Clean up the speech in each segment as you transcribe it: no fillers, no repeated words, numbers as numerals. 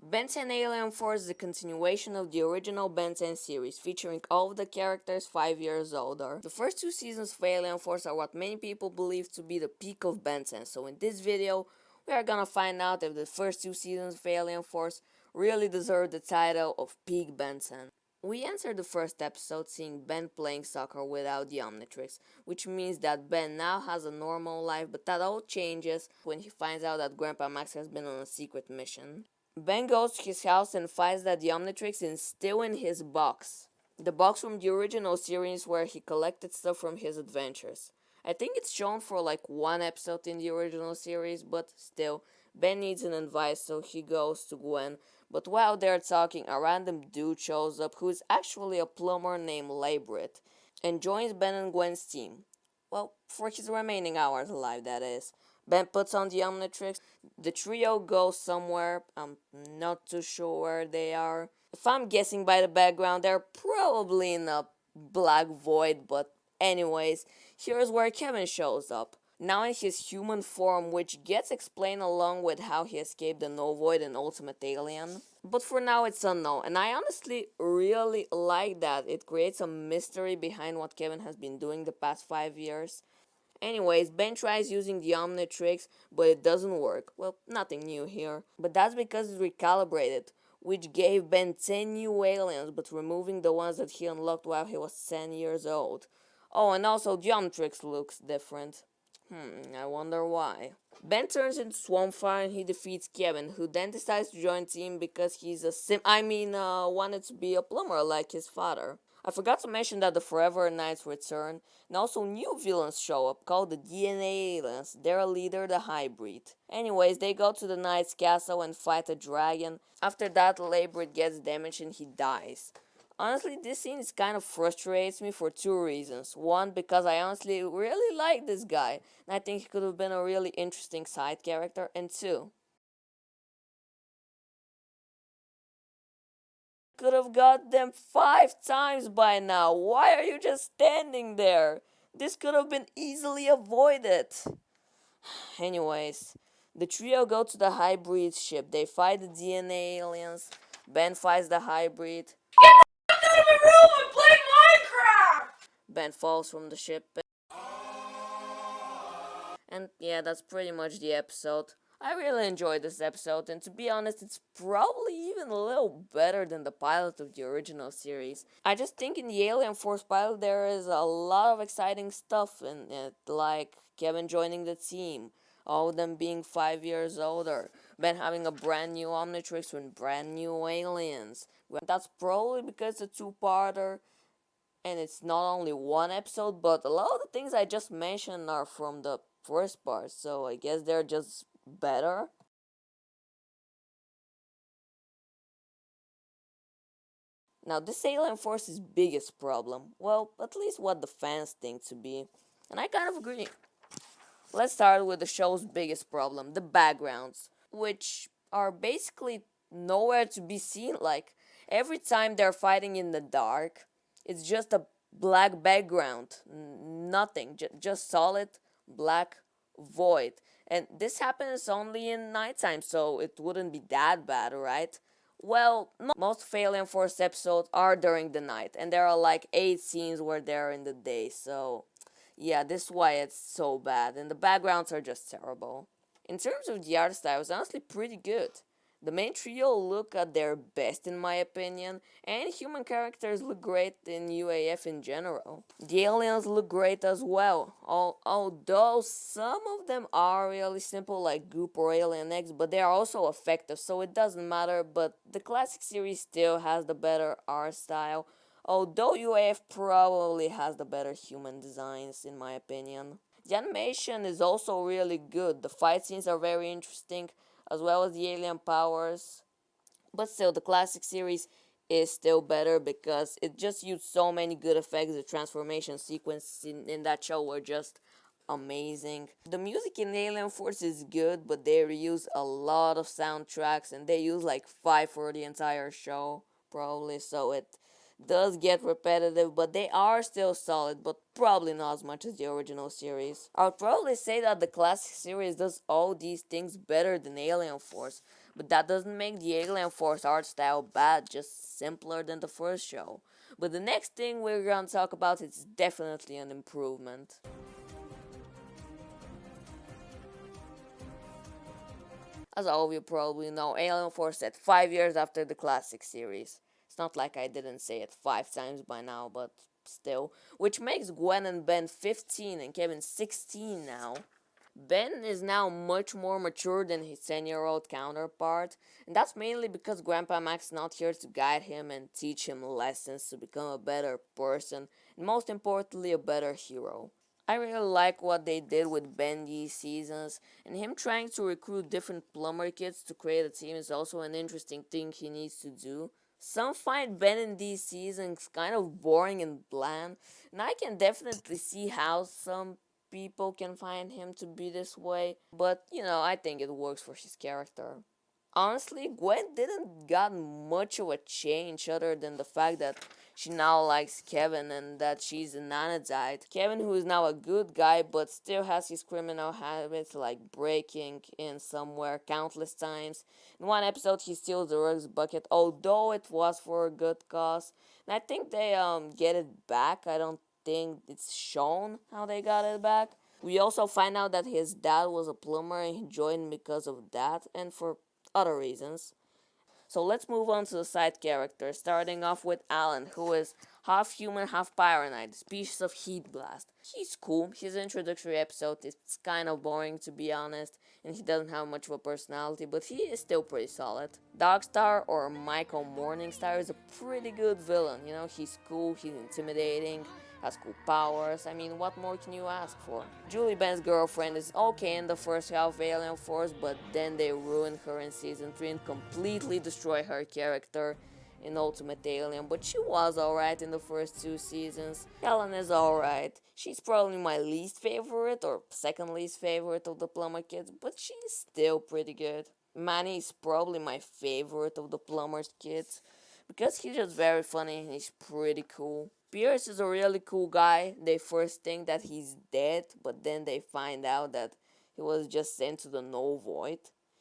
Ben 10 Alien Force is a continuation of the original Ben 10 series, featuring all of the characters 5 years older. The first 2 seasons of Alien Force are what many people believe to be the peak of Ben 10, so in this video, we are gonna find out if the first 2 seasons of Alien Force really deserve the title of peak Ben 10. We entered the first episode seeing Ben playing soccer without the Omnitrix, which means that Ben now has a normal life, but that all changes when he finds out that Grandpa Max has been on a secret mission. Ben goes to his house and finds that the Omnitrix is still in his box. The box from the original series where he collected stuff from his adventures. I think it's shown for like one episode in the original series, but still, Ben needs an advice, so he goes to Gwen. But while they're talking, a random dude shows up who is actually a plumber named Labrit and joins Ben and Gwen's team. Well, for his remaining hours alive, that is. Ben puts on the Omnitrix. The trio goes somewhere. I'm not too sure where they are. If I'm guessing by the background, they're probably in a black void, but anyways, here's where Kevin shows up. Now in his human form, which gets explained along with how he escaped the No Void and Ultimate Alien. But for now it's unknown, and I honestly really like that. It creates a mystery behind what Kevin has been doing the past 5 years. Anyways, Ben tries using the Omnitrix, but it doesn't work. Well, nothing new here. But that's because it's recalibrated, which gave Ben 10 new aliens, but removing the ones that he unlocked while he was 10 years old. Oh, and also the Omnitrix looks different. I wonder why. Ben turns into Swampfire and he defeats Kevin, who then decides to join the team because he's wanted to be a plumber like his father. I forgot to mention that the Forever Knights return, and also new villains show up called the DNA Aliens, their leader the Hybrid. Anyways, they go to the Knight's castle and fight a dragon. After that, Labrid gets damaged and he dies. Honestly, this scene kind of frustrates me for two reasons. One, because I honestly really like this guy, and I think he could have been a really interesting side character. And two, could have got them 5 times by now. Why are you just standing there? This could have been easily avoided. Anyways, the trio go to the hybrid ship. They fight the DNA aliens. Ben fights the hybrid. Get out of my room! I'm playing Minecraft! Ben falls from the ship. And yeah, that's pretty much the episode. I really enjoyed this episode, and to be honest, it's probably even a little better than the pilot of the original series. I just think in the Alien Force pilot there is a lot of exciting stuff in it, like Kevin joining the team, all of them being 5 years older, Ben having a brand new Omnitrix with brand new aliens. That's probably because it's a two-parter, and it's not only one episode, but a lot of the things I just mentioned are from the first part, so I guess they're just better. Now, this Alien Force's biggest problem, well, at least what the fans think to be, and I kind of agree. Let's start with the show's biggest problem, the backgrounds, which are basically nowhere to be seen. Like, every time they're fighting in the dark, it's just a black background, nothing, just solid black void. And this happens only in nighttime, so it wouldn't be that bad, right? Well, most of Alien Force episodes are during the night, and there are like 8 scenes where they're in the day, so yeah, this is why it's so bad, and the backgrounds are just terrible. In terms of the art style, it's honestly pretty good. The main trio look at their best in my opinion, and human characters look great in UAF in general. The aliens look great as well, although some of them are really simple like Goop or Alien X, but they are also effective, so it doesn't matter. But the classic series still has the better art style, although UAF probably has the better human designs in my opinion. The animation is also really good, the fight scenes are very interesting, as well as the alien powers. But still, the classic series is still better because it just used so many good effects. The transformation sequences in that show were just amazing. The music in Alien Force is good, but they reuse a lot of soundtracks and they use like 5 for the entire show, probably, so it does get repetitive, but they are still solid, but probably not as much as the original series. I would probably say that the classic series does all these things better than Alien Force, But that doesn't make the Alien Force art style bad, just simpler than the first show. But the next thing we're gonna talk about is definitely an improvement. As all of you probably know, Alien Force set 5 years after the classic series. It's not like I didn't say it 5 times by now, but still. Which makes Gwen and Ben 15 and Kevin 16 now. Ben is now much more mature than his 10-year-old counterpart, and that's mainly because Grandpa Max is not here to guide him and teach him lessons to become a better person, and most importantly, a better hero. I really like what they did with Ben these seasons, and him trying to recruit different plumber kids to create a team is also an interesting thing he needs to do. Some find Ben in these seasons kind of boring and bland, and I can definitely see how some people can find him to be this way, but I think it works for his character. Honestly, Gwen didn't got much of a change other than the fact that she now likes Kevin and that she's a nanodite. Kevin, who is now a good guy but still has his criminal habits like breaking in somewhere countless times. In one episode, he steals the rug's bucket, although it was for a good cause. And I think they get it back. I don't think it's shown how they got it back. We also find out that his dad was a plumber and he joined because of that and for other reasons. So let's move on to the side characters, starting off with Alan, who is half human, half pyronite, species of heat blast. He's cool. His introductory episode is kind of boring to be honest, and he doesn't have much of a personality, but he is still pretty solid. Dogstar, or Michael Morningstar, is a pretty good villain. He's cool, he's intimidating, has cool powers. I mean, what more can you ask for? Julie Ben's girlfriend is okay in the first half of Alien Force, but then they ruin her in season 3 and completely destroy her character in Ultimate Alien, but she was alright in the first 2 seasons. Helen is alright. She's probably my least favorite or second least favorite of the Plumber kids, but she's still pretty good. Manny is probably my favorite of the Plumber's kids because he's just very funny and he's pretty cool. Pierce is a really cool guy. They first think that he's dead, but then they find out that he was just sent to the null void.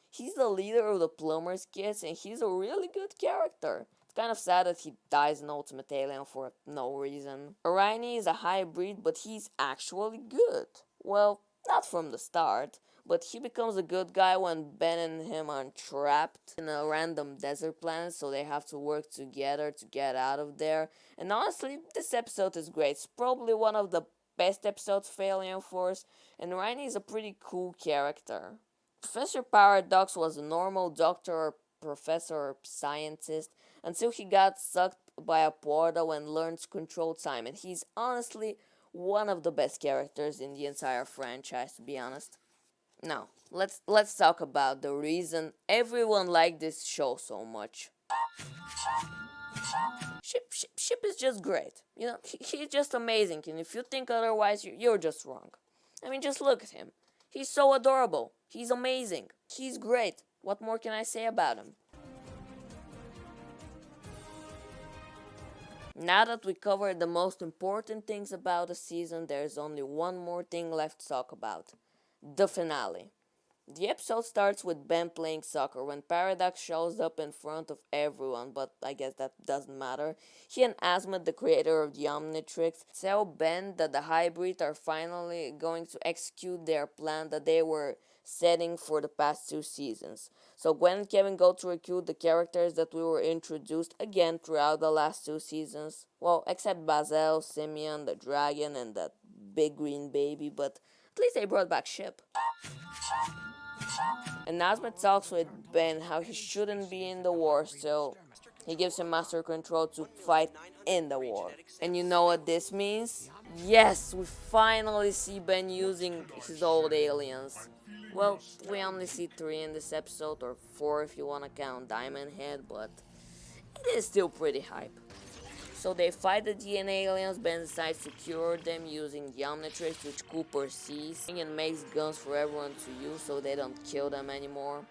He's the leader of the Plumber's kids and he's a really good character. It's kind of sad that he dies in Ultimate Alien for no reason. Orion is a hybrid, but he's actually good. Well, not from the start, but he becomes a good guy when Ben and him are trapped in a random desert planet, so they have to work together to get out of there. And honestly, this episode is great. It's probably one of the best episodes of Alien Force, and Ryan is a pretty cool character. Professor Paradox was a normal doctor or professor or scientist until he got sucked by a portal and learned to control time, and he's honestly one of the best characters in the entire franchise, to be honest. Now, let's talk about the reason everyone liked this show so much. Ship is just great. He's just amazing, and if you think otherwise, you're just wrong. I mean, just look at him. He's so adorable. He's amazing. He's great. What more can I say about him? Now that we covered the most important things about the season, there's only one more thing left to talk about. The finale. The episode starts with Ben playing soccer when Paradox shows up in front of everyone, but I guess that doesn't matter. He and Asmod, the creator of the Omnitrix, tell Ben that the hybrids are finally going to execute their plan that they were setting for the past 2 seasons. So Gwen and Kevin go to recruit the characters that we were introduced again throughout the last 2 seasons. Well, except Bazel, Simeon, the dragon, and that big green baby, but at least they brought back Ship. And Nazma talks with Ben how he shouldn't be in the war, so he gives him master control to fight in the war. And you know what this means? Yes, we finally see Ben using his old aliens. Well, we only see 3 in this episode, or 4 if you wanna count Diamond Head, but it is still pretty hype. So they fight the DNA aliens. Ben decides to cure them using the Omnitrix, which Cooper sees, and makes guns for everyone to use so they don't kill them anymore.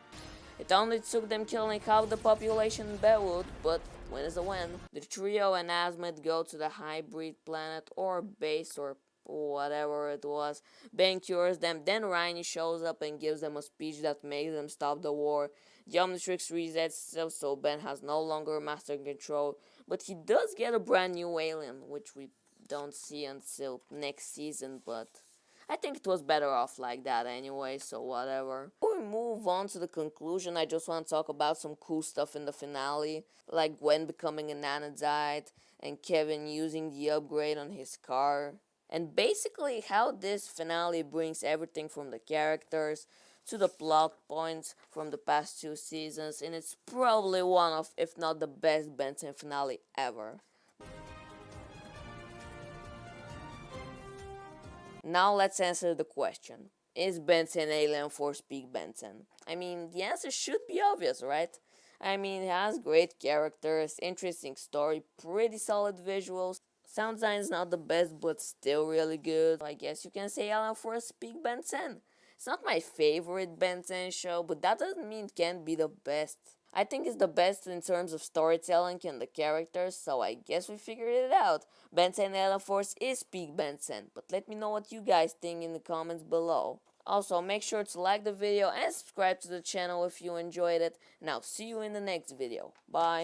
It only took them killing half the population in Bellwood, but win is a win. The trio and Asmod go to the hybrid planet or base or whatever it was. Ben cures them, then Ryan shows up and gives them a speech that makes them stop the war. The Omnitrix resets itself, so Ben has no longer master control, but he does get a brand new alien, which we don't see until next season, but I think it was better off like that anyway, so whatever. Before we move on to the conclusion, I just want to talk about some cool stuff in the finale, like Gwen becoming a nanodite, and Kevin using the upgrade on his car. And basically, how this finale brings everything from the characters to the plot points from the past two seasons, and it's probably one of, if not the best Benson finale ever. Now let's answer the question. Is Benson Alien Force Peak Benson? I mean, the answer should be obvious, right? I mean, it has great characters, interesting story, pretty solid visuals. Sound design is not the best, but still really good. I guess you can say Alien Force Peak Benson. It's not my favorite Benson show, but that doesn't mean it can't be the best. I think it's the best in terms of storytelling and the characters, so I guess we figured it out. Benson Alien Force is peak Benson, but let me know what you guys think in the comments below. Also, make sure to like the video and subscribe to the channel if you enjoyed it, and I'll see you in the next video. Bye!